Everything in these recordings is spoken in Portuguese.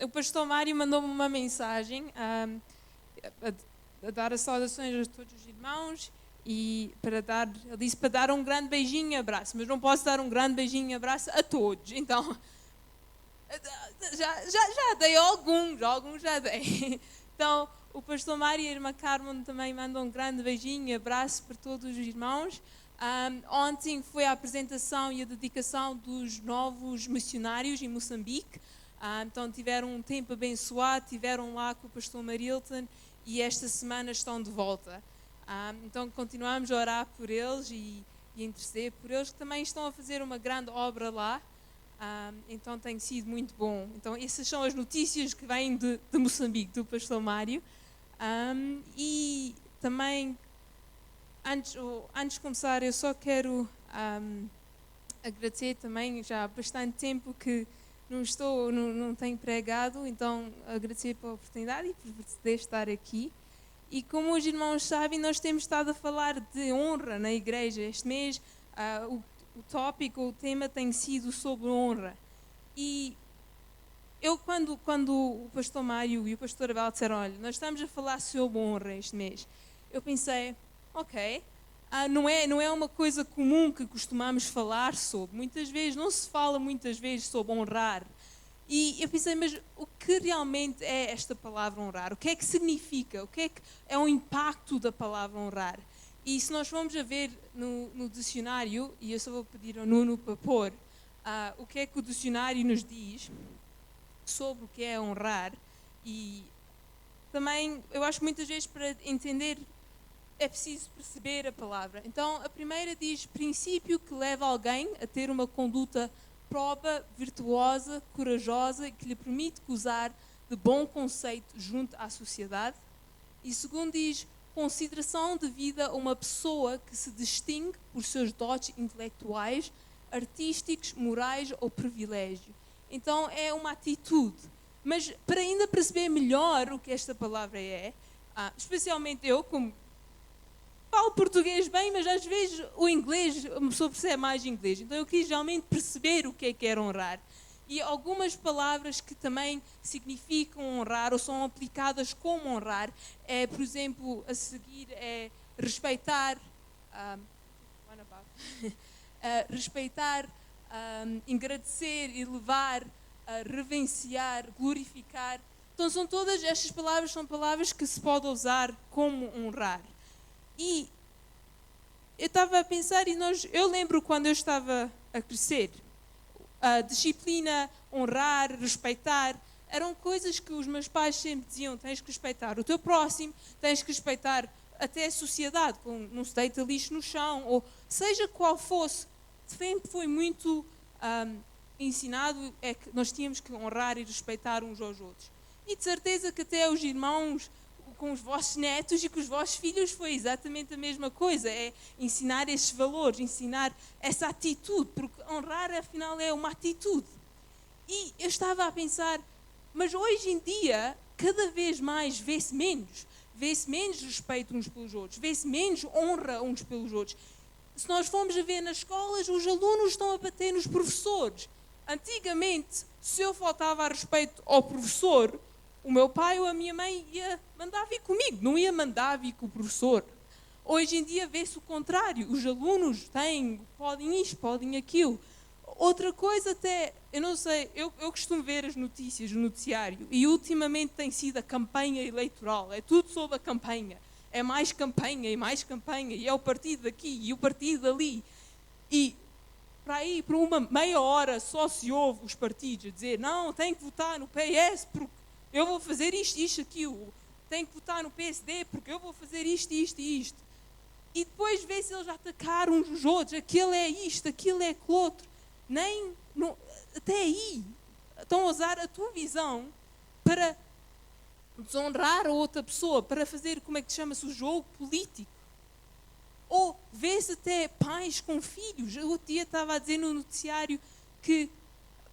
o pastor Mário mandou-me uma mensagem a dar as saudações a todos os irmãos e ele disse para dar um grande beijinho e abraço, mas não posso dar um grande beijinho e abraço a todos, então já dei alguns já dei. Então o pastor Mário e a irmã Carmen também mandam um grande beijinho e abraço para todos os irmãos. Ontem foi a apresentação e a dedicação dos novos missionários em Moçambique. Então tiveram um tempo abençoado, tiveram lá com o pastor Marilton e esta semana estão de volta. Então continuamos a orar por eles e interceder por eles, que também estão a fazer uma grande obra lá. Então tem sido muito bom. Então essas são as notícias que vêm de Moçambique, do pastor Mário. E também, antes de começar, eu só quero agradecer também, já há bastante tempo que não tenho pregado, então agradecer pela oportunidade e por poder estar aqui. E como os irmãos sabem, nós temos estado a falar de honra na igreja. Este mês o tópico, o tema tem sido sobre honra. E eu, quando o pastor Mário e o pastor Abel disseram, olha, nós estamos a falar sobre honra este mês, eu pensei, ok, não é uma coisa comum que costumamos falar sobre. Muitas vezes, não se fala muitas vezes sobre honrar. E eu pensei, mas o que realmente é esta palavra honrar? O que é que significa? O que é o impacto da palavra honrar? E se nós formos a ver no dicionário, e eu só vou pedir ao Nuno para pôr, o que é que o dicionário nos diz sobre o que é honrar, e também eu acho que muitas vezes para entender é preciso perceber a palavra. Então a primeira diz princípio que leva alguém a ter uma conduta própria, virtuosa, corajosa, que lhe permite gozar de bom conceito junto à sociedade. E segundo diz consideração devida a uma pessoa que se distingue por seus dotes intelectuais, artísticos, morais ou privilégio. Então é uma atitude. Mas para ainda perceber melhor o que esta palavra é, especialmente eu, como falo português bem, mas às vezes o inglês, a pessoa percebe mais inglês. Então eu quis realmente perceber o que é honrar. E algumas palavras que também significam honrar ou são aplicadas como honrar, por exemplo, a seguir é respeitar, respeitar, agradecer, elevar, reverenciar, glorificar. Então são todas estas palavras, são palavras que se pode usar como honrar. E eu estava a pensar, eu lembro quando eu estava a crescer, a disciplina, honrar, respeitar, eram coisas que os meus pais sempre diziam, tens que respeitar o teu próximo, tens que respeitar até a sociedade, não se deita lixo no chão, ou seja qual fosse, sempre foi muito ensinado é que nós tínhamos que honrar e respeitar uns aos outros. E de certeza que até os irmãos com os vossos netos e com os vossos filhos foi exatamente a mesma coisa, é ensinar esses valores, ensinar essa atitude, porque honrar afinal é uma atitude. E eu estava a pensar, mas hoje em dia, cada vez mais vê-se menos respeito uns pelos outros, vê-se menos honra uns pelos outros. Se nós formos a ver nas escolas, os alunos estão a bater nos professores. Antigamente, se eu faltava a respeito ao professor, o meu pai ou a minha mãe ia mandar vir comigo, não ia mandar vir com o professor. Hoje em dia vê-se o contrário, os alunos podem isto, podem aquilo. Outra coisa até, eu não sei, eu costumo ver as notícias, o noticiário, e ultimamente tem sido a campanha eleitoral, é tudo sobre a campanha. É mais campanha, e é o partido daqui e o partido dali. E para aí, por uma meia hora, só se ouve os partidos a dizer, não, tem que votar no PS porque eu vou fazer isto, aquilo. Tenho que votar no PSD porque eu vou fazer isto e isto. E depois vê-se eles atacar uns os outros. Aquele é isto, aquilo é aquilo outro. Até aí estão a usar a tua visão para desonrar a outra pessoa, para fazer, como é que chama-se, o jogo político. Ou vê-se até pais com filhos. Eu outro dia estava a dizer no noticiário que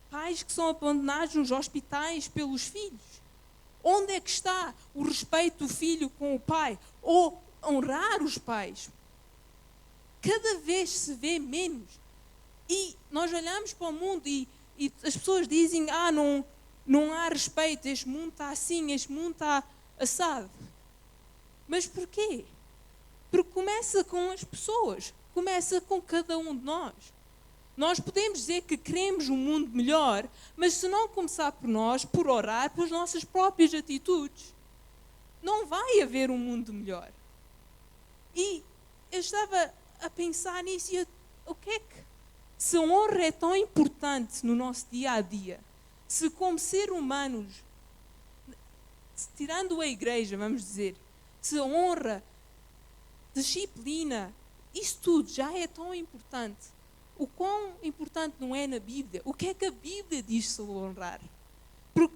pais que são abandonados nos hospitais pelos filhos. Onde é que está o respeito do filho com o pai? Ou honrar os pais? Cada vez se vê menos. E nós olhamos para o mundo e as pessoas dizem, não há respeito, este mundo está assim, este mundo está assado. Mas porquê? Porque começa com as pessoas, começa com cada um de nós. Nós podemos dizer que queremos um mundo melhor, mas se não começar por nós, por orar, pelas nossas próprias atitudes, não vai haver um mundo melhor. E eu estava a pensar nisso e o que é que, se a honra é tão importante no nosso dia a dia, se como ser humanos, tirando a igreja, vamos dizer, se a honra, disciplina, isso tudo já é tão importante, o quão importante não é na Bíblia? O que é que a Bíblia diz sobre honrar? Porque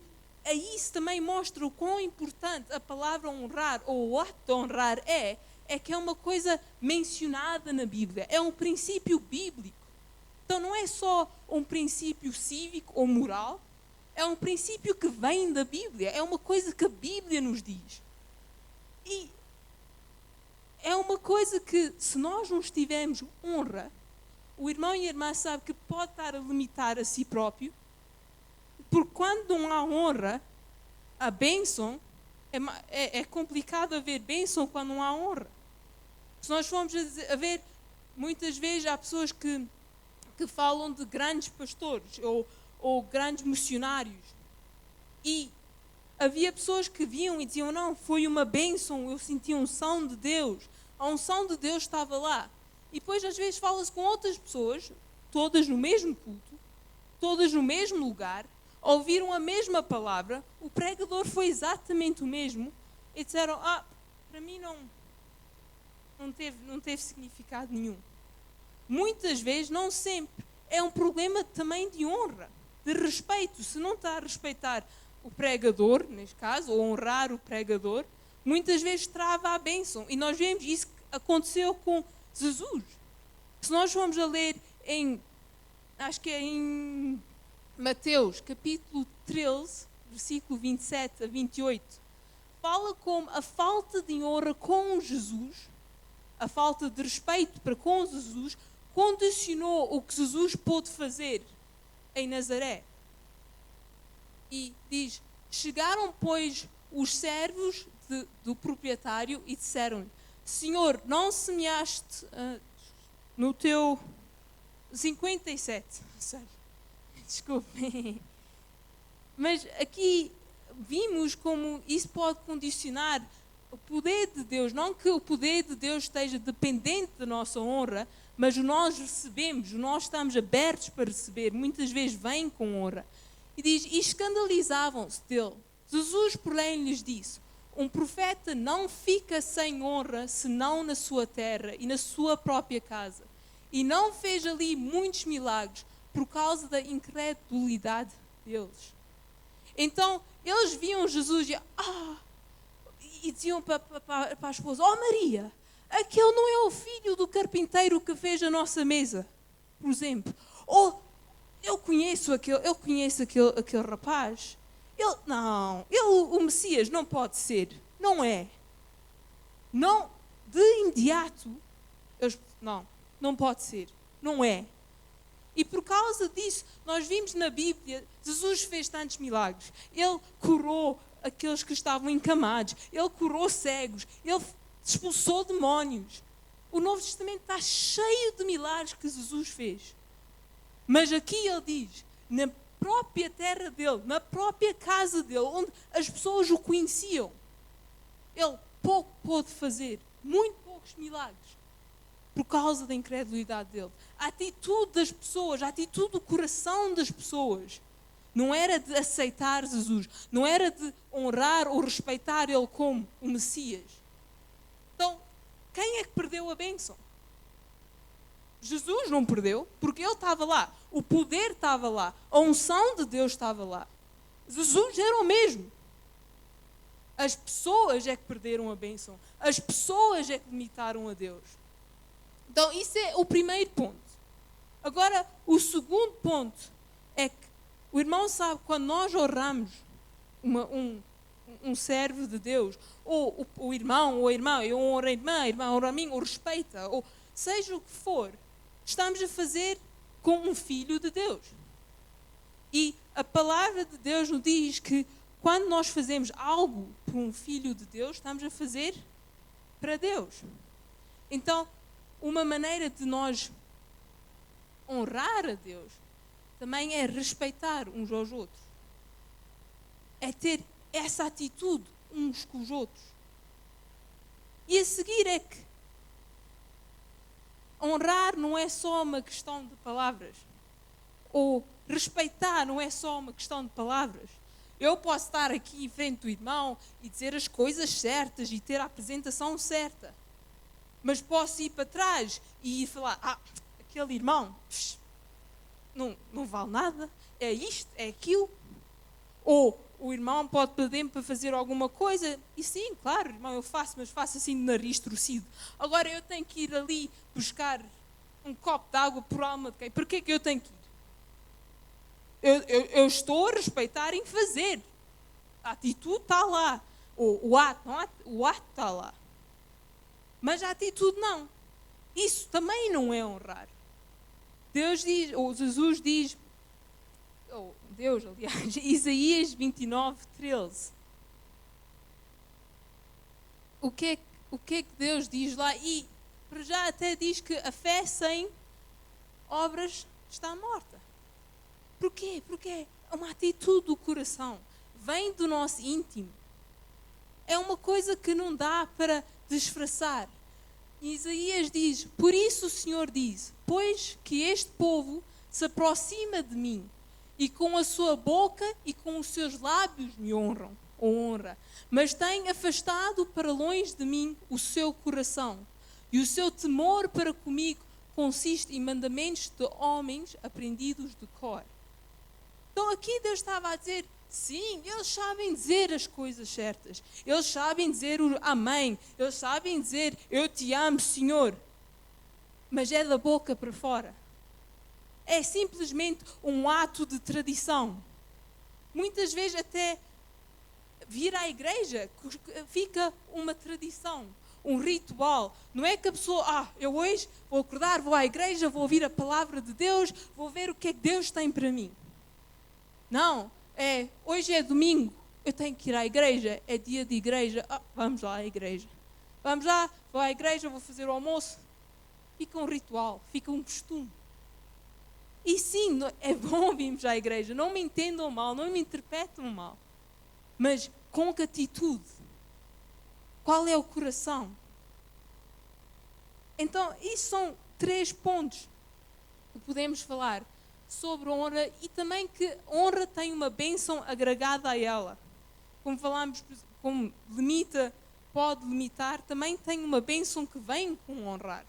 isso também mostra o quão importante a palavra honrar, ou o ato de honrar é que é uma coisa mencionada na Bíblia, é um princípio bíblico. Então não é só um princípio cívico ou moral, é um princípio que vem da Bíblia, é uma coisa que a Bíblia nos diz. E é uma coisa que, se nós não tivermos honra, o irmão e a irmã sabem que pode estar a limitar a si próprio, porque quando não há honra, a bênção, é complicado haver bênção quando não há honra. Se nós formos a ver, muitas vezes há pessoas que falam de grandes pastores ou grandes missionários. E havia pessoas que viam e diziam, não, foi uma bênção, eu senti a unção de Deus. A unção de Deus estava lá. E depois às vezes fala-se com outras pessoas, todas no mesmo culto, todas no mesmo lugar, ouviram a mesma palavra, o pregador foi exatamente o mesmo, e disseram, para mim não teve significado nenhum. Muitas vezes, não sempre, é um problema também de honra, de respeito. Se não está a respeitar o pregador, neste caso, ou honrar o pregador, muitas vezes trava a bênção. E nós vemos isso que aconteceu com Jesus. Se nós formos a ler acho que é em Mateus, capítulo 13, versículo 27 a 28, fala como a falta de honra com Jesus, a falta de respeito para com Jesus, condicionou o que Jesus pôde fazer em Nazaré. E diz, chegaram, pois, os servos do proprietário e disseram-lhe, Senhor, não semeaste no teu 57, desculpem. Mas aqui vimos como isso pode condicionar o poder de Deus. Não que o poder de Deus esteja dependente da nossa honra, mas nós recebemos, nós estamos abertos para receber. Muitas vezes vem com honra. E diz, e escandalizavam-se dele. Jesus, porém, lhes disse, um profeta não fica sem honra, senão na sua terra e na sua própria casa. E não fez ali muitos milagres por causa da incredulidade deles. Então, eles viam Jesus e diziam para a esposa, Maria, aquele não é o filho do carpinteiro que fez a nossa mesa, por exemplo. Ou, eu conheço aquele rapaz. O Messias não pode ser, não é. Não, de imediato, não pode ser, não é. E por causa disso, nós vimos na Bíblia, Jesus fez tantos milagres. Ele curou aqueles que estavam encamados, ele curou cegos, ele expulsou demónios. O Novo Testamento está cheio de milagres que Jesus fez. Mas aqui ele diz, na própria terra dele, na própria casa dele, onde as pessoas o conheciam, ele pouco pôde fazer, muito poucos milagres, por causa da incredulidade dele. A atitude das pessoas, a atitude do coração das pessoas, não era de aceitar Jesus, não era de honrar ou respeitar ele como o Messias. Então, quem é que perdeu a bênção? Jesus não perdeu, porque ele estava lá, o poder estava lá, a unção de Deus estava lá. Jesus era o mesmo. As pessoas é que perderam a bênção, as pessoas é que limitaram a Deus. Então, isso é o primeiro ponto. Agora, o segundo ponto é que o irmão sabe, quando nós honramos um servo de Deus, ou o irmão ou a irmã, eu honro a irmã honra a mim, ou respeita, ou seja o que for, estamos a fazer com um filho de Deus. E a palavra de Deus nos diz que quando nós fazemos algo por um filho de Deus, estamos a fazer para Deus. Então, uma maneira de nós honrar a Deus também é respeitar uns aos outros. É ter essa atitude uns com os outros. E a seguir é que honrar não é só uma questão de palavras. Ou respeitar não é só uma questão de palavras. Eu posso estar aqui em frente do irmão e dizer as coisas certas e ter a apresentação certa. Mas posso ir para trás e ir falar, aquele irmão não vale nada, é isto, é aquilo. Ou o irmão pode pedir-me para fazer alguma coisa, e sim, claro, irmão, eu faço, mas faço assim de nariz torcido. Agora eu tenho que ir ali buscar um copo de água por alma de quem? Porquê que eu tenho que ir? Eu estou a respeitar em fazer. A atitude está lá. O ato está lá. Mas a atitude não. Isso também não é honrar. Deus diz, ou Jesus diz, Deus, aliás, Isaías 29:13. O que é que Deus diz lá? E para já até diz que a fé sem obras está morta. Porquê? Porque é uma atitude do coração. Vem do nosso íntimo. É uma coisa que não dá para disfarçar. Isaías diz, por isso o Senhor diz, pois que este povo se aproxima de mim, e com a sua boca e com os seus lábios me honra, mas tem afastado para longe de mim o seu coração, e o seu temor para comigo consiste em mandamentos de homens aprendidos de cor. Então aqui Deus estava a dizer, sim, eles sabem dizer as coisas certas. Eles sabem dizer o amém. Eles sabem dizer, eu te amo, Senhor. Mas é da boca para fora. É simplesmente um ato de tradição. Muitas vezes até vir à igreja fica uma tradição, um ritual. Não é que a pessoa, eu hoje vou acordar, vou à igreja, vou ouvir a palavra de Deus, vou ver o que é que Deus tem para mim. Não, hoje é domingo, eu tenho que ir à igreja, é dia de igreja, vamos lá à igreja. Vamos lá, vou à igreja, vou fazer o almoço. Fica um ritual, fica um costume. E sim, é bom virmos à igreja, não me entendam mal, não me interpretam mal. Mas com que atitude? Qual é o coração? Então, isso são 3 pontos que podemos falar sobre honra, e também que honra tem uma bênção agregada a ela. Como falámos, como pode limitar, também tem uma bênção que vem com honrar.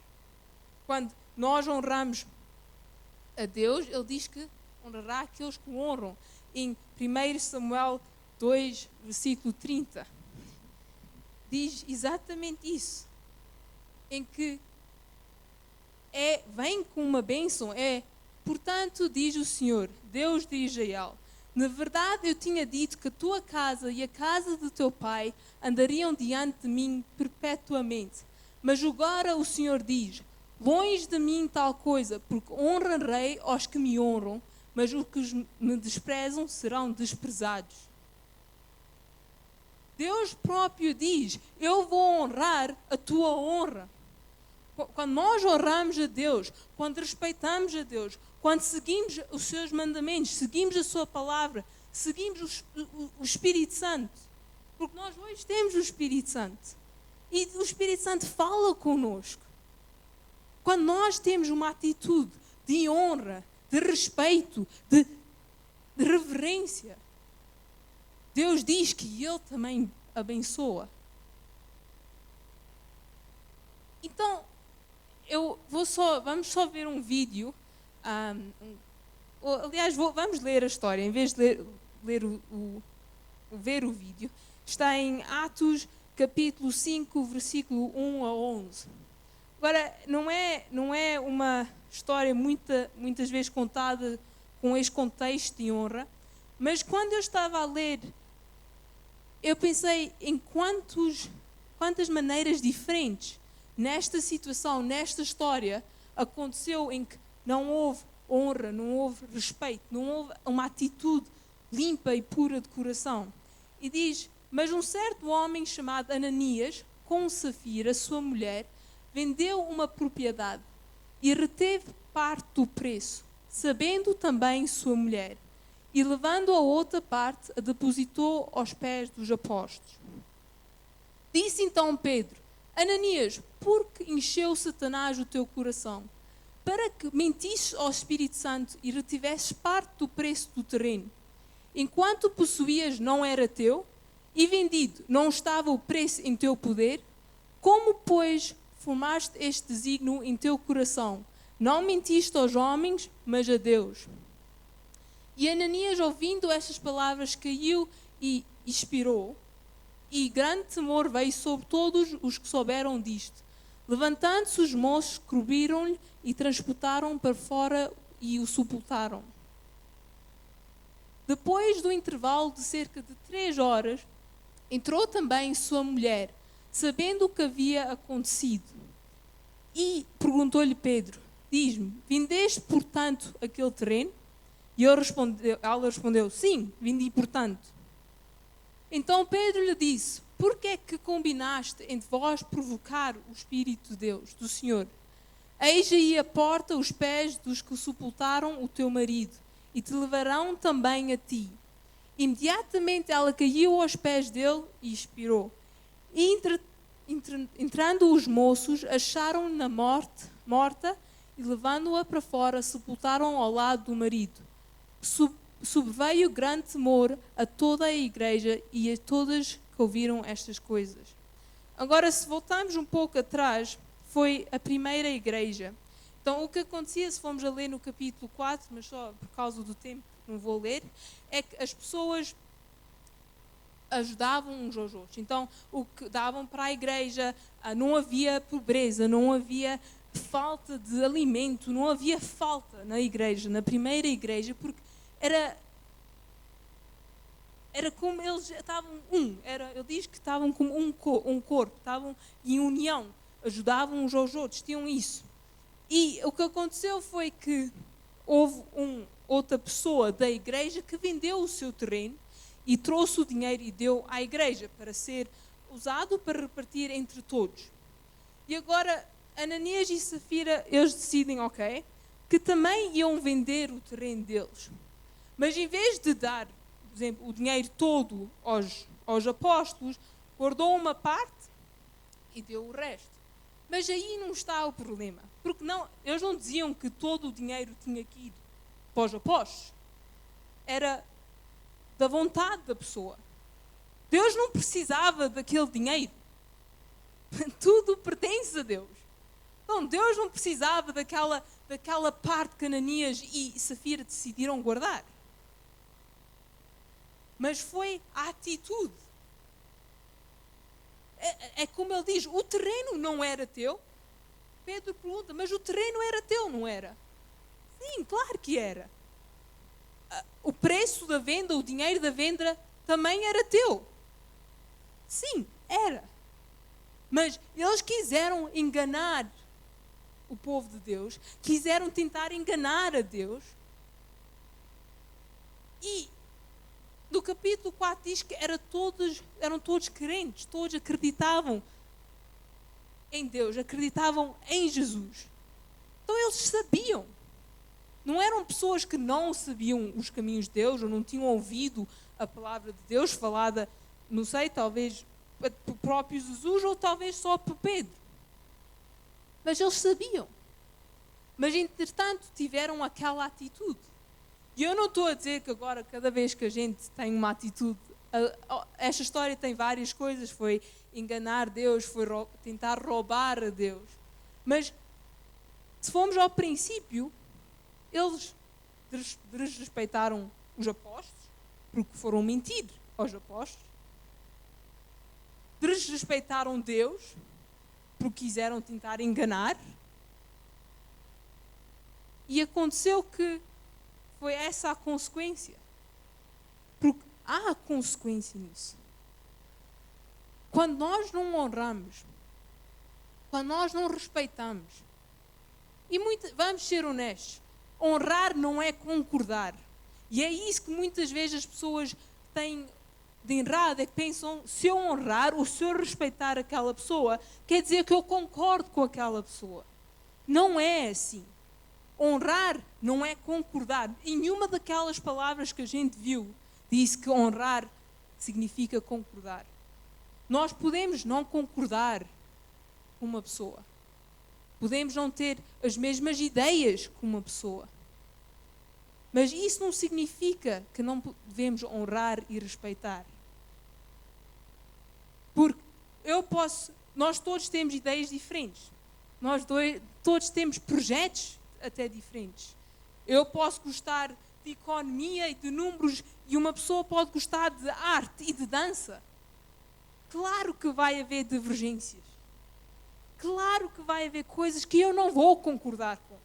Quando nós honramos a Deus, Ele diz que honrará aqueles que o honram. Em 1 Samuel 2, versículo 30, diz exatamente isso. Em que vem com uma bênção, portanto, diz o Senhor, Deus de Israel, na verdade eu tinha dito que a tua casa e a casa do teu pai andariam diante de mim perpetuamente. Mas agora o Senhor diz, longe de mim tal coisa, porque honrarei aos que me honram, mas os que me desprezam serão desprezados. Deus próprio diz, eu vou honrar a tua honra. Quando nós honramos a Deus, quando respeitamos a Deus, quando seguimos os seus mandamentos, seguimos a sua palavra, seguimos o Espírito Santo, porque nós hoje temos o Espírito Santo, e o Espírito Santo fala connosco. Quando nós temos uma atitude de honra, de respeito, de reverência, Deus diz que Ele também abençoa. Então, vamos só ver um vídeo. Aliás, vamos ler a história, em vez de ver o vídeo. Está em Atos, capítulo 5, versículo 1 a 11. Agora, não é uma história muitas vezes contada com este contexto de honra, mas quando eu estava a ler, eu pensei em quantas maneiras diferentes nesta situação, nesta história, aconteceu em que não houve honra, não houve respeito, não houve uma atitude limpa e pura de coração. E diz, mas um certo homem chamado Ananias, com Safira, sua mulher, vendeu uma propriedade e reteve parte do preço, sabendo também sua mulher, e levando a outra parte, a depositou aos pés dos apóstolos. Disse então Pedro, Ananias, por que encheu Satanás o teu coração? Para que mentisses ao Espírito Santo e retivesses parte do preço do terreno. Enquanto possuías não era teu, e vendido não estava o preço em teu poder? Como, pois, formaste este desígnio em teu coração? Não mentiste aos homens, mas a Deus. E Ananias, ouvindo estas palavras, caiu e expirou, e grande temor veio sobre todos os que souberam disto. Levantando-se os moços, cobriram-lhe e transportaram para fora e o sepultaram. Depois do intervalo de cerca de 3 horas, entrou também sua mulher, sabendo o que havia acontecido. E perguntou-lhe Pedro, diz-me, vendeste, portanto, aquele terreno? E ela respondeu, sim, vendi, portanto. Então Pedro lhe disse, por que é que combinaste entre vós provocar o Espírito de Deus, do Senhor? Eis aí a porta, os pés dos que sepultaram o teu marido, e te levarão também a ti. Imediatamente ela caiu aos pés dele e expirou. E entrando os moços, acharam-na morta, e levando-a para fora, sepultaram ao lado do marido. Sobreveio grande temor a toda a igreja e a todas que ouviram estas coisas. Agora, se voltarmos um pouco atrás, foi a primeira igreja. Então, o que acontecia, se formos a ler no capítulo 4, mas só por causa do tempo não vou ler, é que as pessoas ajudavam uns aos outros. Então, o que davam para a igreja, não havia pobreza, não havia falta de alimento, não havia falta na igreja, na primeira igreja, porque era como eles estavam ele diz que estavam como um corpo, estavam em união, ajudavam uns aos outros, tinham isso. E o que aconteceu foi que houve outra pessoa da igreja que vendeu o seu terreno e trouxe o dinheiro e deu à igreja para ser usado para repartir entre todos. E agora Ananias e Safira, eles decidem, que também iam vender o terreno deles. Mas em vez de dar, por exemplo, o dinheiro todo aos apóstolos, guardou uma parte e deu o resto. Mas aí não está o problema. Porque eles não diziam que todo o dinheiro tinha que ir para os apóstolos. Era da vontade da pessoa. Deus não precisava daquele dinheiro. Tudo pertence a Deus. Então, Deus não precisava daquela parte que Ananias e Safira decidiram guardar. Mas foi a atitude. É como ele diz, o terreno não era teu. Pedro pergunta, mas o terreno era teu, não era? Sim, claro que era. O preço da venda, o dinheiro da venda também era teu. Sim, era. Mas eles quiseram enganar o povo de Deus, quiseram tentar enganar a Deus. E no capítulo 4 diz que eram todos crentes, todos acreditavam em Deus, acreditavam em Jesus. Então eles sabiam. Não eram pessoas que não sabiam os caminhos de Deus ou não tinham ouvido a palavra de Deus falada, não sei, talvez por próprio Jesus ou talvez só por Pedro. Mas eles sabiam. Mas entretanto tiveram aquela atitude. E eu não estou a dizer que agora cada vez que a gente tem uma atitude, esta história tem várias coisas, foi enganar Deus, foi tentar roubar a Deus. Mas se formos ao princípio, eles desrespeitaram os apóstolos, porque foram mentir aos apóstolos. Desrespeitaram Deus, porque quiseram tentar enganar. E aconteceu que foi essa a consequência. Porque há consequência nisso. Quando nós não honramos, quando nós não respeitamos, e vamos ser honestos, honrar não é concordar. E é isso que muitas vezes as pessoas têm de errado, é que pensam, se eu honrar ou se eu respeitar aquela pessoa, quer dizer que eu concordo com aquela pessoa. Não é assim. Honrar não é concordar. Em nenhuma daquelas palavras que a gente viu, disse que honrar significa concordar. Nós podemos não concordar com uma pessoa. Podemos não ter as mesmas ideias com uma pessoa. Mas isso não significa que não devemos honrar e respeitar. Porque nós todos temos ideias diferentes. Todos temos projetos até diferentes. Eu posso gostar de economia e de números e uma pessoa pode gostar de arte e de dança. Claro que vai haver divergências. Claro que vai haver coisas que eu não vou concordar com.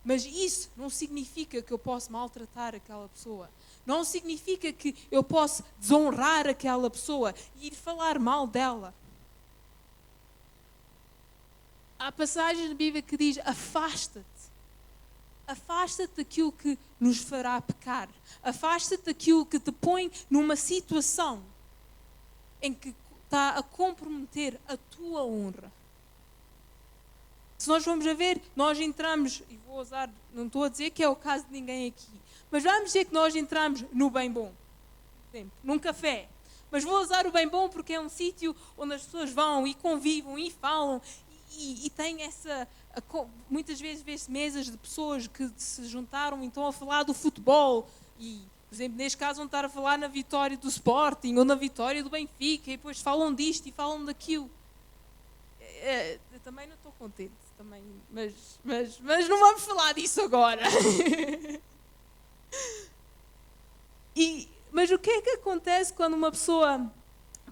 Mas isso não significa que eu posso maltratar aquela pessoa. Não significa que eu posso desonrar aquela pessoa e ir falar mal dela. Há passagens na Bíblia que diz: afasta-te. Afasta-te daquilo que nos fará pecar. Afasta-te daquilo que te põe numa situação em que está a comprometer a tua honra. Se nós vamos a ver, nós entramos, e vou usar, não estou a dizer que é o caso de ninguém aqui, mas vamos dizer que nós entramos no bem bom, por exemplo, num café. Mas vou usar o bem bom porque é um sítio onde as pessoas vão e convivem e falam e tem muitas vezes vê-se mesas de pessoas que se juntaram e estão a falar do futebol e, por exemplo, neste caso vão estar a falar na vitória do Sporting ou na vitória do Benfica e depois falam disto e falam daquilo. Eu também não estou contente, também, mas não vamos falar disso agora. Mas o que é que acontece quando uma pessoa,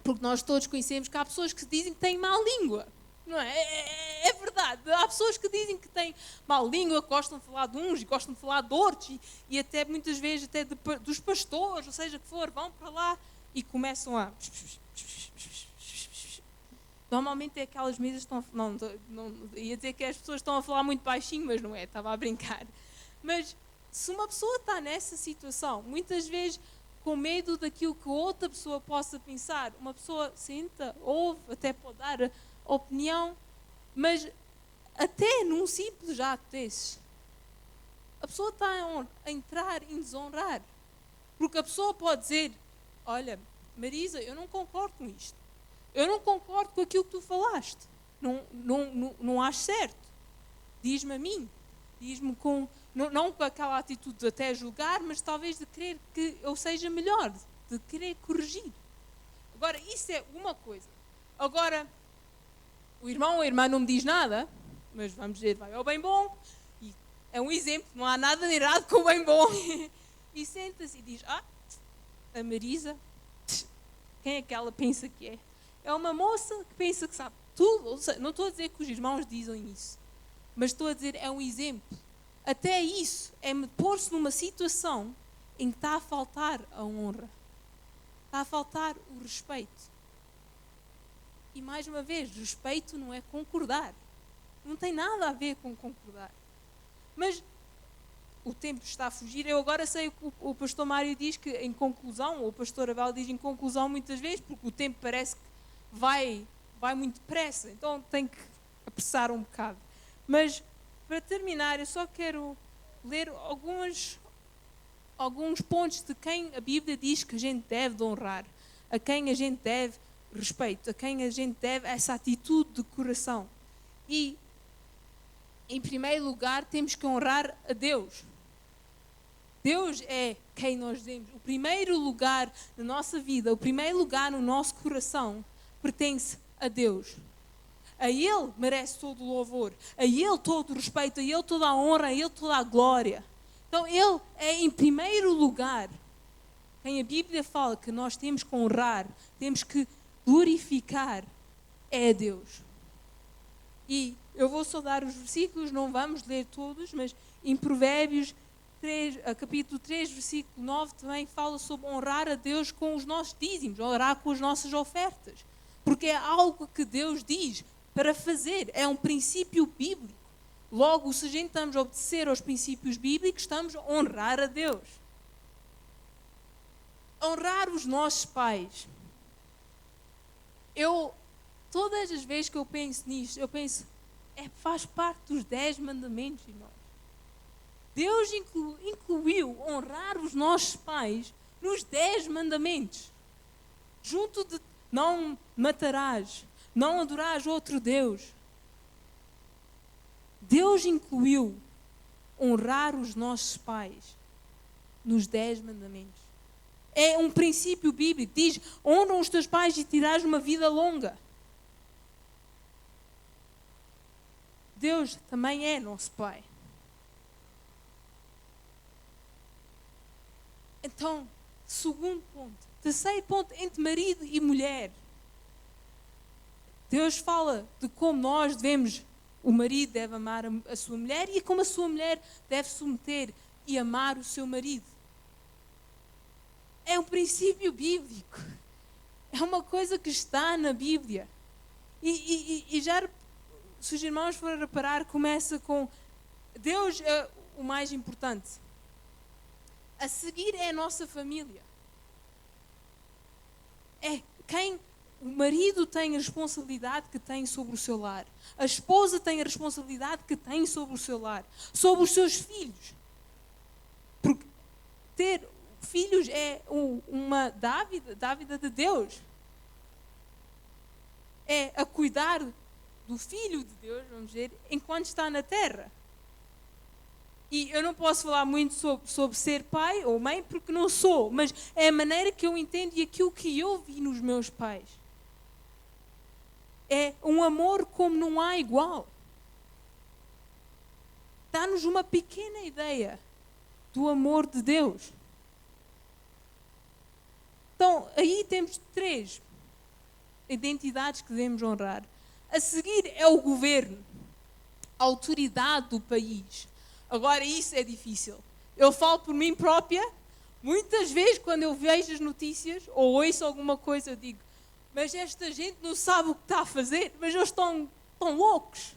porque nós todos conhecemos que há pessoas que dizem que têm má língua, não é? É verdade, há pessoas que dizem que têm má língua, que gostam de falar de uns e gostam de falar de outros e até muitas vezes até dos pastores, ou seja, que for, vão para lá e começam a... Normalmente é aquelas mesas que estão... Não, ia dizer que as pessoas estão a falar muito baixinho, mas não é, estava a brincar. Mas se uma pessoa está nessa situação, muitas vezes com medo daquilo que outra pessoa possa pensar, uma pessoa senta, ouve, até pode dar opinião, mas até num simples ato desses, a pessoa está a entrar em desonrar. Porque a pessoa pode dizer: olha, Marisa, eu não concordo com isto. Eu não concordo com aquilo que tu falaste. Não acho certo. Diz-me a mim. Diz-me não com aquela atitude de até julgar, mas talvez de querer que eu seja melhor, de querer corrigir. Agora, isso é uma coisa. Agora, o irmão ou a irmã não me diz nada, mas vamos dizer, vai ao bem bom, e é um exemplo, não há nada de errado com o bem bom. E senta-se e diz: a Marisa, quem é que ela pensa que é? É uma moça que pensa que sabe tudo. Ou seja, não estou a dizer que os irmãos dizem isso, mas estou a dizer, é um exemplo. Até isso é-me pôr-se numa situação em que está a faltar a honra. Está a faltar o respeito. E mais uma vez, respeito não é concordar. Não tem nada a ver com concordar. Mas o tempo está a fugir. Eu agora sei o que o pastor Mário diz, que em conclusão, ou o pastor Abel diz em conclusão muitas vezes, porque o tempo parece que vai muito depressa. Então tem que apressar um bocado. Mas para terminar, eu só quero ler alguns pontos de quem a Bíblia diz que a gente deve honrar, a quem a gente deve respeito, a quem a gente deve essa atitude de coração. E, em primeiro lugar, temos que honrar a Deus. Deus é quem nós devemos. O primeiro lugar na nossa vida, o primeiro lugar no nosso coração, pertence a Deus. A Ele merece todo o louvor, a Ele todo o respeito, a Ele toda a honra, a Ele toda a glória. Então Ele é em primeiro lugar quem a Bíblia fala que nós temos que honrar, temos que glorificar, é a Deus. E eu vou só dar os versículos, não vamos ler todos, mas em Provérbios 3, capítulo 3, versículo 9 também fala sobre honrar a Deus com os nossos dízimos, honrar com as nossas ofertas. Porque é algo que Deus diz para fazer, é um princípio bíblico. Logo, se a gente estamos a obedecer aos princípios bíblicos, estamos a honrar a Deus. Honrar os nossos pais. Todas as vezes que eu penso nisto, eu penso, faz parte dos 10 mandamentos, irmãos. Deus incluiu honrar os nossos pais nos 10 mandamentos. Junto de não matarás, não adorarás outro Deus. Deus incluiu honrar os nossos pais nos 10 mandamentos. É um princípio bíblico. Diz, honra os teus pais e terás uma vida longa. Deus também é nosso Pai. Então, segundo ponto. Terceiro ponto, entre marido e mulher. Deus fala de como nós devemos, o marido deve amar a sua mulher e como a sua mulher deve submeter e amar o seu marido. É um princípio bíblico. É uma coisa que está na Bíblia. E já, se os irmãos forem reparar, começa com Deus é o mais importante. A seguir é a nossa família. O marido tem a responsabilidade que tem sobre o seu lar. A esposa tem a responsabilidade que tem sobre o seu lar. Sobre os seus filhos. Porque ter filhos é uma dávida de Deus. É a cuidar do filho de Deus, vamos dizer, enquanto está na terra. E eu não posso falar muito sobre ser pai ou mãe, porque não sou, mas é a maneira que eu entendo e aquilo que eu vi nos meus pais. É um amor como não há igual. Dá-nos uma pequena ideia do amor de Deus. Então, aí temos 3 identidades que devemos honrar. A seguir é o governo, a autoridade do país. Agora, isso é difícil. Eu falo por mim própria. Muitas vezes, quando eu vejo as notícias ou ouço alguma coisa, eu digo, mas esta gente não sabe o que está a fazer, mas eles estão loucos.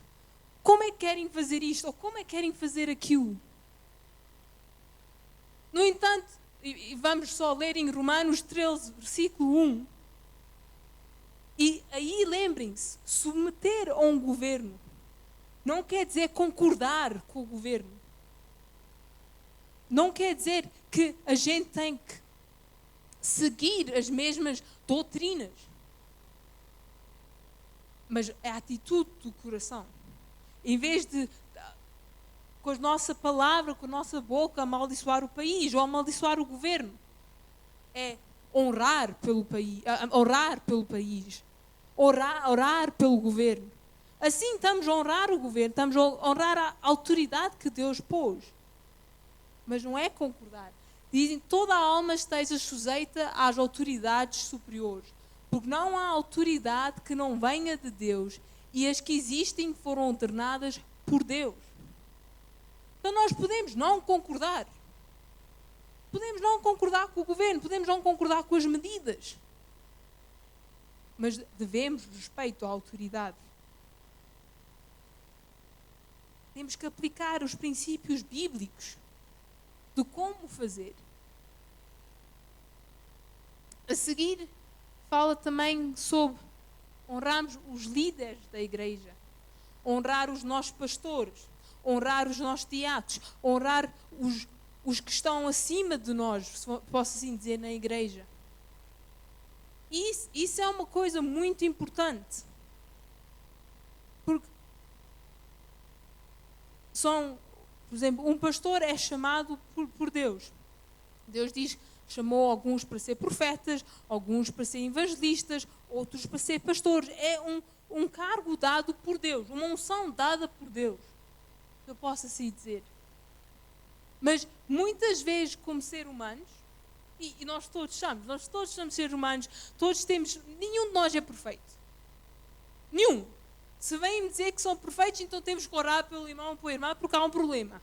Como é que querem fazer isto? Ou como é que querem fazer aquilo? No entanto, e vamos só ler em Romanos 13, versículo 1. E aí lembrem-se, submeter a um governo não quer dizer concordar com o governo. Não quer dizer que a gente tem que seguir as mesmas doutrinas. Mas é a atitude do coração. Em vez de, com a nossa palavra, com a nossa boca, amaldiçoar o país ou amaldiçoar o governo. É orar pelo país, orar pelo governo. Assim estamos a honrar o governo, estamos a honrar a autoridade que Deus pôs. Mas não é concordar. Dizem que toda a alma esteja sujeita às autoridades superiores. Porque não há autoridade que não venha de Deus e as que existem foram ordenadas por Deus. Então nós podemos não concordar. Podemos não concordar com o governo, podemos não concordar com as medidas. Mas devemos respeito à autoridade. Temos que aplicar os princípios bíblicos de como fazer. A seguir, fala também sobre honrarmos os líderes da igreja, honrar os nossos pastores, honrar os nossos diáconos, honrar os que estão acima de nós, se posso assim dizer, na igreja. Isso é uma coisa muito importante. Porque por exemplo, um pastor é chamado por Deus. Deus diz, chamou alguns para ser profetas, alguns para ser evangelistas, outros para ser pastores. É um cargo dado por Deus, uma unção dada por Deus. Eu posso assim dizer. Mas muitas vezes, como seres humanos, e nós todos somos seres humanos, nenhum de nós é perfeito. Nenhum. Se vêm dizer que são perfeitos, então temos que orar pelo irmão, pela irmã, porque há um problema.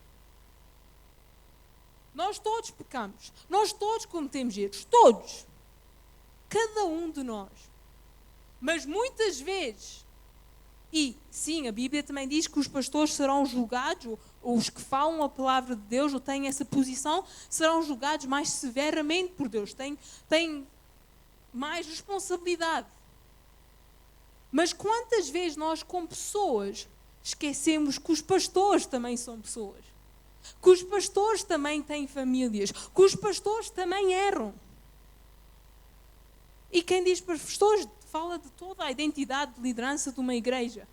Nós todos pecamos. Nós todos cometemos erros. Todos. Cada um de nós. Mas muitas vezes, E sim, a Bíblia também diz que os pastores serão julgados, ou os que falam a palavra de Deus, ou têm essa posição, serão julgados mais severamente por Deus, têm mais responsabilidade. Mas quantas vezes nós, como pessoas, esquecemos que os pastores também são pessoas? Que os pastores também têm famílias? Que os pastores também erram? E quem diz pastores fala de toda a identidade de liderança de uma igreja.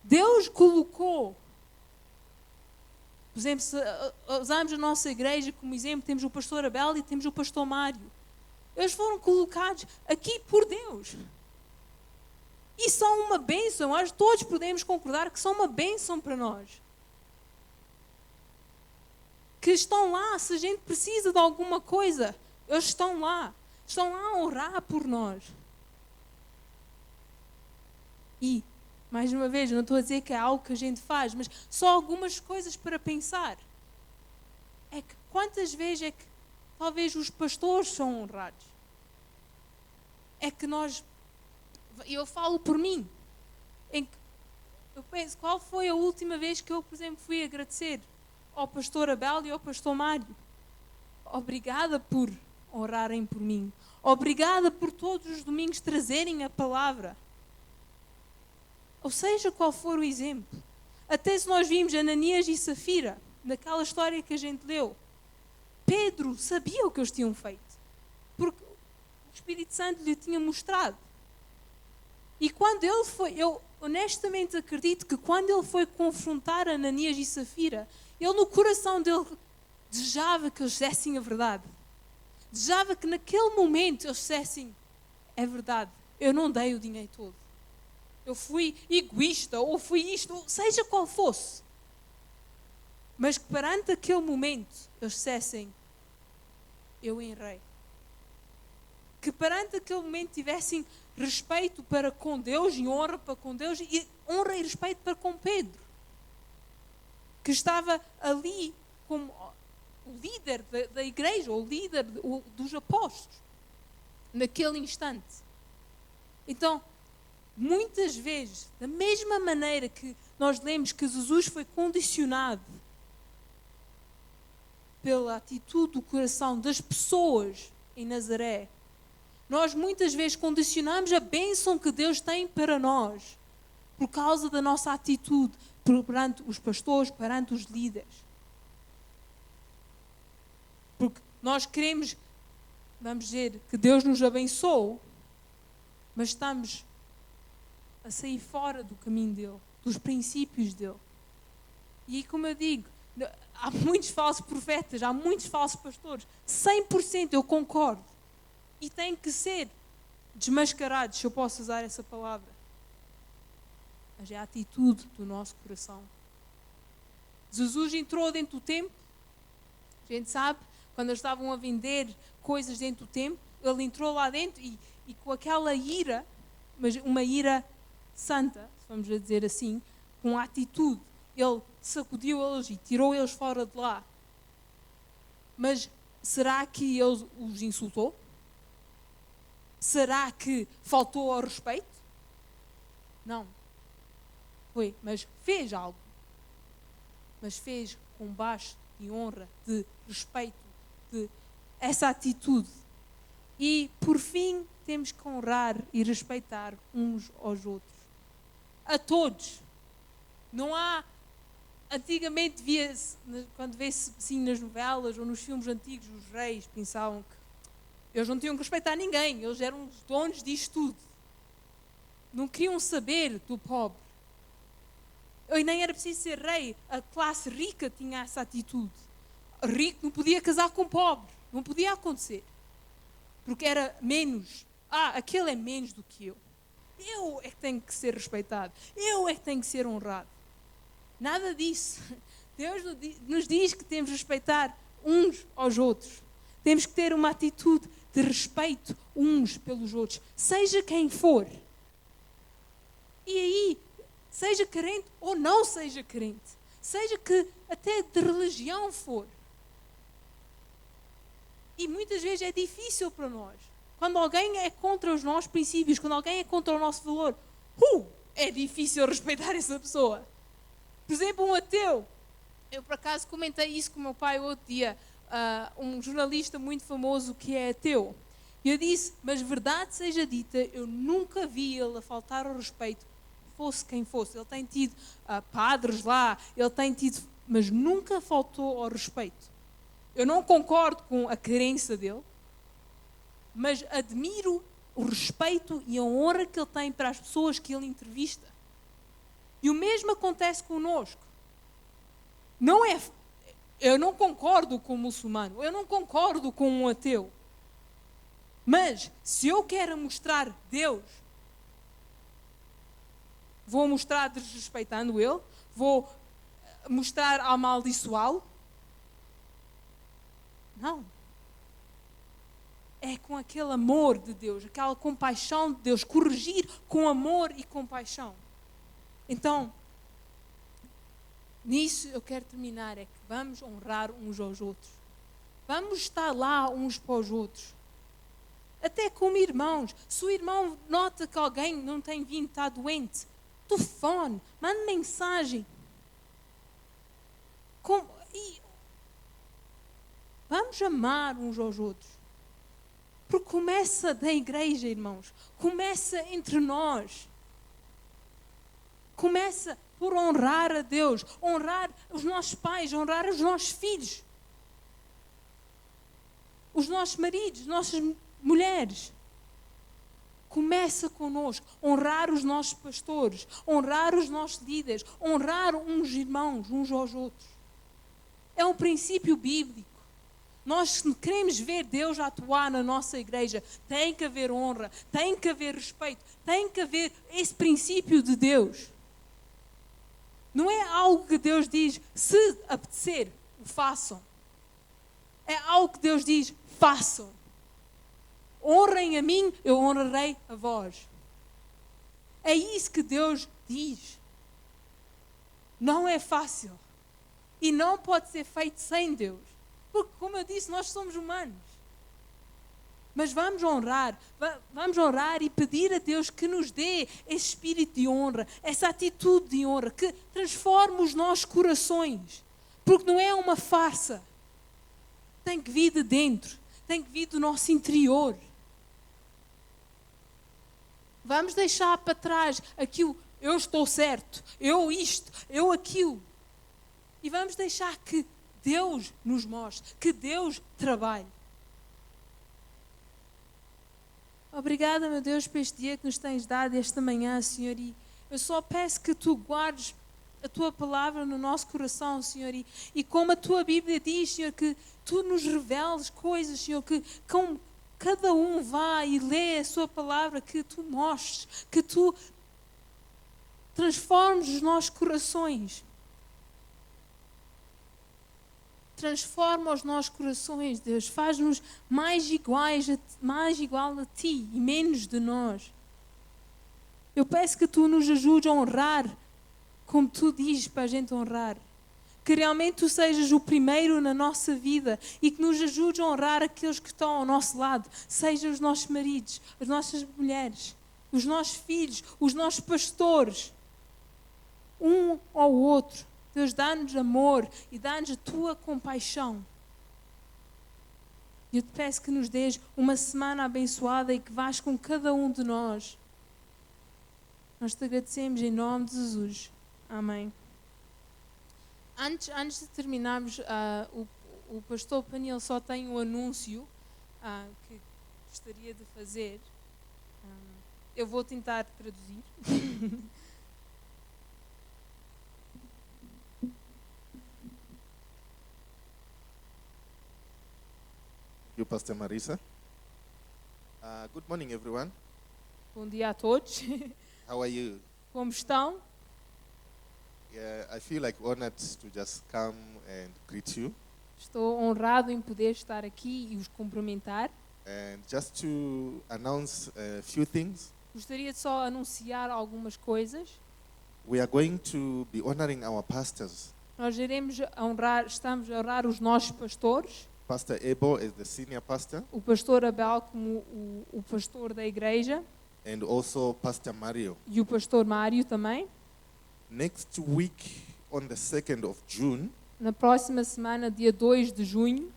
Deus colocou, por exemplo, se usamos a nossa igreja como exemplo, temos o pastor Abel e temos o pastor Mário. Eles foram colocados aqui por Deus. E são uma bênção. Acho que todos podemos concordar que são uma bênção para nós. Que estão lá, se a gente precisa de alguma coisa, eles estão lá. Estão lá a orar por nós. E, mais uma vez, não estou a dizer que é algo que a gente faz, mas só algumas coisas para pensar. É que quantas vezes é que talvez os pastores são honrados? É que nós, eu falo por mim, em que eu penso, qual foi a última vez que eu, por exemplo, fui agradecer ao pastor Abel e ao pastor Mário? Obrigada por orarem por mim. Obrigada por todos os domingos trazerem a palavra. Ou seja, qual for o exemplo. Até se nós vimos Ananias e Safira, naquela história que a gente leu, Pedro sabia o que eles tinham feito. Porque o Espírito Santo lhe tinha mostrado. E quando ele foi, eu honestamente acredito que quando ele foi confrontar Ananias e Safira, ele no coração dele desejava que eles dissessem a verdade. Desejava que naquele momento eles dissessem, é verdade, eu não dei o dinheiro todo. Eu fui egoísta, ou fui isto, ou seja qual fosse. Mas que perante aquele momento eles dissessem, eu errei. Que perante aquele momento tivessem respeito para com Deus e honra para com Deus e honra e respeito para com Pedro. Que estava ali como o líder da igreja, o líder dos apóstolos, naquele instante. Então, muitas vezes, da mesma maneira que nós lemos que Jesus foi condicionado pela atitude do coração das pessoas em Nazaré, nós muitas vezes condicionamos a bênção que Deus tem para nós por causa da nossa atitude perante os pastores, perante os líderes. Porque nós queremos, vamos dizer, que Deus nos abençoe, mas estamos a sair fora do caminho dele, dos princípios dele. E como eu digo, há muitos falsos profetas, há muitos falsos pastores. 100% eu concordo. E têm que ser desmascarados, se eu posso usar essa palavra. Mas é a atitude do nosso coração. Jesus entrou dentro do templo. A gente sabe, quando eles estavam a vender coisas dentro do templo, ele entrou lá dentro e com aquela ira, mas uma ira santa, vamos dizer assim, com a atitude, ele sacudiu eles e tirou eles fora de lá. Mas será que ele os insultou? Será que faltou ao respeito? Não. Foi, mas fez algo. Mas fez com baixo de honra, de respeito, de essa atitude. E, por fim, temos que honrar e respeitar uns aos outros. A todos. Não há... Antigamente via-se, quando vê-se assim nas novelas ou nos filmes antigos, os reis pensavam que eles não tinham que respeitar ninguém, eles eram os donos disto tudo. Não queriam saber do pobre. E nem era preciso ser rei, a classe rica tinha essa atitude. O rico não podia casar com o pobre, não podia acontecer. Porque era menos, aquele é menos do que eu. Eu é que tenho que ser respeitado, eu é que tenho que ser honrado. Nada disso. Deus nos diz que temos de respeitar uns aos outros. Temos que ter uma atitude de respeito uns pelos outros, seja quem for. E aí, seja crente ou não seja crente, seja que até de religião for. E muitas vezes é difícil para nós. Quando alguém é contra os nossos princípios, quando alguém é contra o nosso valor, é difícil respeitar essa pessoa. Por exemplo, um ateu. Eu, por acaso, comentei isso com o meu pai outro dia. Um jornalista muito famoso que é ateu. E eu disse, mas verdade seja dita, eu nunca vi ele a faltar ao respeito, fosse quem fosse. Ele tem tido padres lá, ele tem tido, mas nunca faltou ao respeito. Eu não concordo com a crença dele, mas admiro o respeito e a honra que ele tem para as pessoas que ele entrevista. E o mesmo acontece connosco. Eu não concordo com um muçulmano, eu não concordo com um ateu. Mas, se eu quero mostrar Deus, vou mostrar desrespeitando Ele? Vou mostrar amaldiçoá-lo? Não. É com aquele amor de Deus, aquela compaixão de Deus, corrigir com amor e compaixão. Então, nisso eu quero terminar, é que vamos honrar uns aos outros. Vamos estar lá uns para os outros. Até como irmãos. Se o irmão nota que alguém não tem vindo, está doente, telefone, manda mensagem. Vamos amar uns aos outros. Porque começa da igreja, irmãos. Começa entre nós. Começa por honrar a Deus, honrar os nossos pais, honrar os nossos filhos, os nossos maridos, as nossas mulheres. Começa connosco, honrar os nossos pastores, honrar os nossos líderes, honrar uns irmãos, uns aos outros. É um princípio bíblico. Nós queremos ver Deus atuar na nossa igreja. Tem que haver honra, tem que haver respeito, tem que haver esse princípio de Deus. Não é algo que Deus diz, se apetecer, o façam. É algo que Deus diz, façam. Honrem a mim, eu honrarei a vós. É isso que Deus diz. Não é fácil. E não pode ser feito sem Deus. Porque, como eu disse, nós somos humanos. Mas vamos honrar e pedir a Deus que nos dê esse espírito de honra, essa atitude de honra, que transforme os nossos corações. Porque não é uma farsa. Tem que vir de dentro, tem que vir do nosso interior. Vamos deixar para trás aquilo, eu estou certo, eu isto, eu aquilo. E vamos deixar que Deus nos mostre, que Deus trabalhe. Obrigada, meu Deus, por este dia que nos tens dado esta manhã, Senhor. E eu só peço que Tu guardes a Tua palavra no nosso coração, Senhor. E como a Tua Bíblia diz, Senhor, que Tu nos reveles coisas, Senhor, que como cada um vá e lê a Sua palavra, que Tu mostres, que Tu transformes os nossos corações. Transforma os nossos corações, Deus. Faz-nos mais igual a Ti e menos de nós. Eu peço que Tu nos ajudes a honrar como Tu dizes para a gente honrar. Que realmente Tu sejas o primeiro na nossa vida e que nos ajudes a honrar aqueles que estão ao nosso lado. Sejam os nossos maridos, as nossas mulheres, os nossos filhos, os nossos pastores. Um ao outro. Deus, dá-nos amor e dá-nos a Tua compaixão. Eu te peço que nos dês uma semana abençoada e que vás com cada um de nós. Nós te agradecemos em nome de Jesus. Amém. Antes de terminarmos, o pastor Paniel só tem um anúncio que gostaria de fazer. Eu vou tentar traduzir. You, Pastor Marisa. Good morning, everyone. Bom dia a todos. How are you? Como estão? Yeah, I feel like honored to just come and greet you. Estou honrado em poder estar aqui e os cumprimentar. And just to announce a few things, Gostaria de só anunciar algumas coisas. we are going to be honoring our pastors. Nós estamos a honrar os nossos pastores. Pastor Abel as the senior pastor, o pastor Abel como o pastor da igreja and also Pastor Mario. e o pastor Mário também. Next week, on the 2nd of June, Na próxima semana, dia 2 de junho,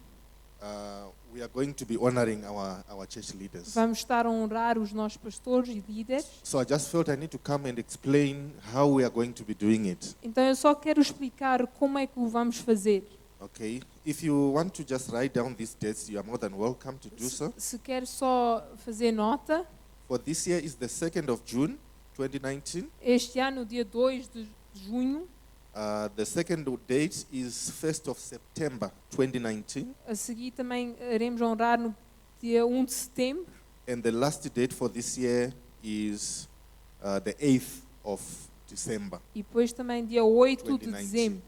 we are going to be honoring our church leaders. vamos estar a honrar os nossos pastores e líderes. So I just felt I need to come and explain how we are going to be doing it. Então eu só quero explicar como é que o vamos fazer. Okay? If you want to just write down these dates, you are more than welcome to do so. Se quer só fazer nota, For this year is the 2nd of June, 2019. este ano, dia 2 de junho, The second date is 1st of September, 2019. a seguir também iremos honrar no dia 1 de setembro. And the last date for this year is the 8th of December. E depois também dia 8 de 2019. dezembro.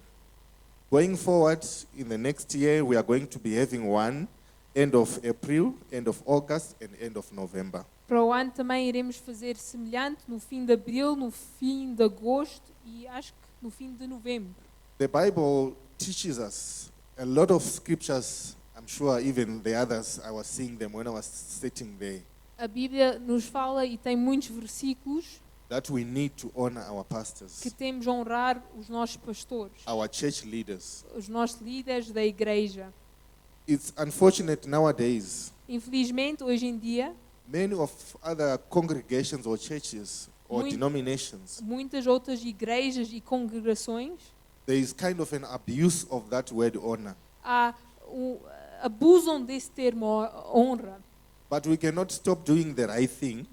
Going forward, in the next year, we are going to be having one end of April, end of August, and end of November. Para o ano também iremos fazer semelhante no fim de abril, no fim de agosto e acho que no fim de novembro. The Bible teaches us a lot of scriptures. I'm sure even the others, I was seeing them when I was sitting there, A Bíblia nos fala e tem muitos versículos that we need to honor our pastors, que temos a honrar os nossos pastores, our church leaders. os nossos líderes da igreja. It's unfortunate nowadays, Infelizmente, hoje em dia, many of other congregations or churches or Muito- denominations, muitas outras igrejas e congregações there is kind of an abuse of that word honor. abusam desse termo honra. But we cannot stop doing the right thing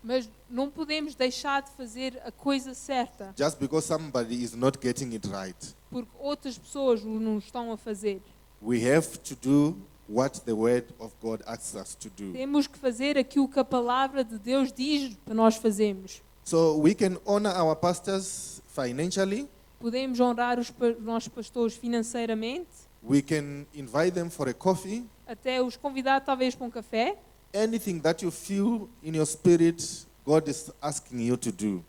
Mas não podemos deixar de fazer a coisa certa just because somebody is not getting it right. porque outras pessoas o não estão a fazer. We have to do what the word of God asks us to do. Temos que fazer aquilo que a palavra de Deus diz para nós fazermos. So we can honor our pastors financially. Podemos honrar os nossos pastores financeiramente, We can invite them for a coffee. até os convidar talvez para um café. Anything that you feel in your spirit, God is asking you to do.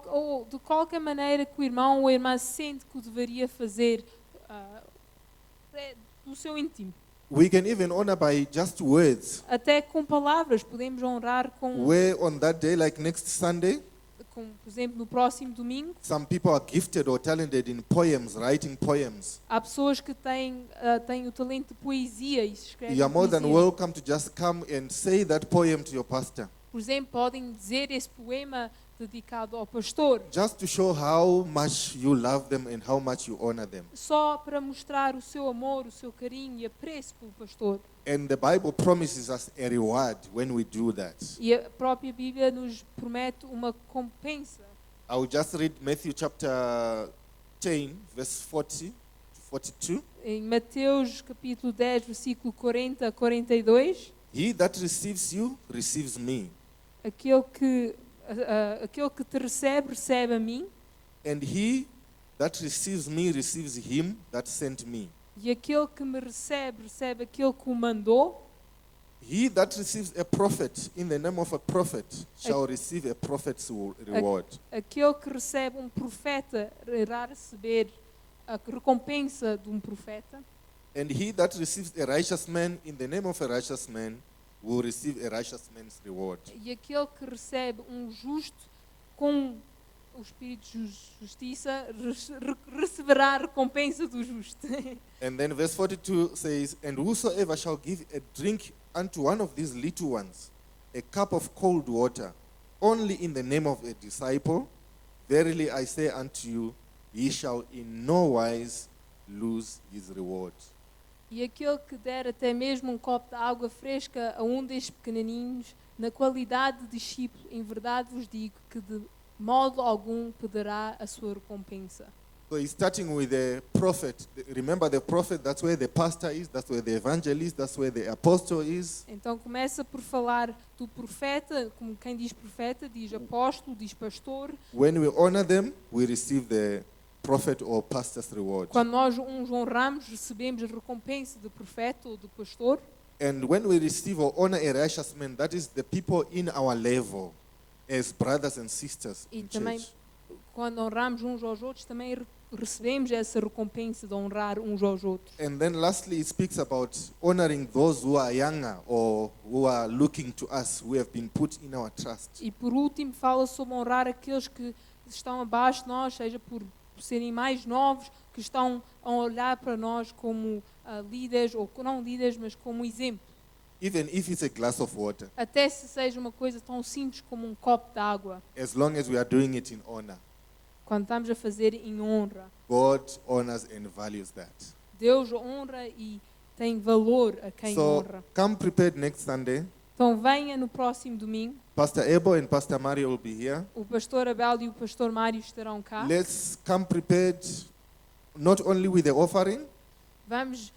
Ou de qualquer maneira que o irmão ou a irmã sente que o deveria fazer do seu íntimo. We can even honor by just words. Até com palavras, podemos honrar com, Where on that day, like next Sunday, por exemplo, no próximo domingo. some people are gifted or talented in poems, writing poems. Há pessoas que têm o talento de poesia e se escrevem You are more than poesia. welcome to just come and say that poem to your pastor, Por exemplo, podem dizer esse poema dedicado ao pastor, just to show how much you love them and how much you honor them. só para mostrar o seu amor, o seu carinho e apreço pelo pastor. And the Bible promises us a reward when we do that. E a própria Bíblia nos promete uma recompensa. I will just read Matthew chapter 10, verse 40 to 42. Em Mateus capítulo 10, versículo 40 a 42, He that receives you receives me, aquele que te recebe, recebe a mim, and he that receives me receives him that sent me. e aquele que me recebe, recebe aquele que o mandou. He that receives a prophet in the name of a prophet shall receive a prophet's reward. Aquele que recebe um profeta irá receber a recompensa de um profeta. And he that receives a righteous man in the name of a righteous man will receive a righteous man's reward. E aquele que recebe um justo com o espírito de justiça receberá a recompensa do justo. And then verse 42 says, And whosoever shall give a drink unto one of these little ones, a cup of cold water, only in the name of a disciple, verily I say unto you, he shall in no wise lose his reward. E aquele que der até mesmo um copo de água fresca a um destes pequenininhos, na qualidade de discípulo, em verdade vos digo que de modo algum perderá a sua recompensa. So he's starting with the prophet. Remember the prophet, that's where the pastor is, that's where the evangelist, that's where the apostle is. Então começa por falar do profeta, como quem diz profeta, diz apóstolo, diz pastor. When we honor them, we receive the prophet or pastor's reward. Quando nós uns honramos, recebemos a recompensa de profeta ou de pastor. And when we receive or honor a righteous man, that is the people in our level as brothers and sisters E in também, church. quando honramos uns aos outros, também recebemos essa recompensa de honrar uns aos outros. And then lastly, it speaks about honoring those who are younger or who are looking to us, who have been put in our trust. E por último fala sobre honrar aqueles que estão abaixo de nós, seja por serem mais novos, que estão a olhar para nós como líderes, ou não líderes, mas como exemplo. Even if it's a glass of water, Até se seja uma coisa tão simples como um copo de água, as long as we are doing it in honor, quando estamos a fazer em honra. God honors and values that. Deus honra e tem valor a quem So honra. come prepared next Sunday. Então venha no próximo domingo. Pastor Ebo and Pastor Mario will be here. O pastor Abel e o pastor Mário estarão cá. Let's come prepared not only with the offering, Vamos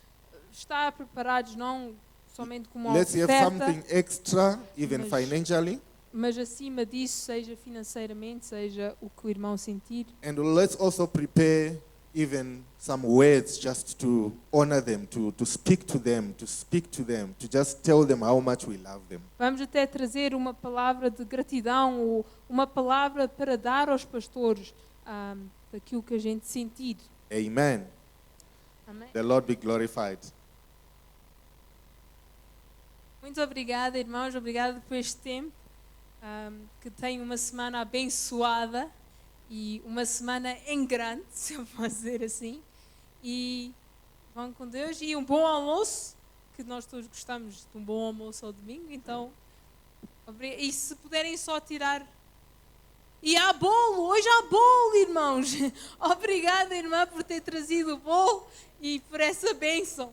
estar preparados não somente com uma let's have oferta, something extra, even Mas- financially, mas acima disso, seja financeiramente, seja o que o irmão sentir. and let's also prepare even some words just to honor them, to speak to them, to just tell them how much we love them. Vamos até trazer uma palavra de gratidão ou uma palavra para dar aos pastores daquilo que a gente sentir. Amen. Amém? The Lord be glorified. Muito obrigada, irmãos. Obrigada por este tempo. Que tenham uma semana abençoada e uma semana em grande, se eu posso dizer assim. E vão com Deus e um bom almoço, que nós todos gostamos de um bom almoço ao domingo. Então, e se puderem só tirar... E há bolo, hoje há bolo, irmãos. Obrigada, irmã, por ter trazido o bolo e por essa bênção.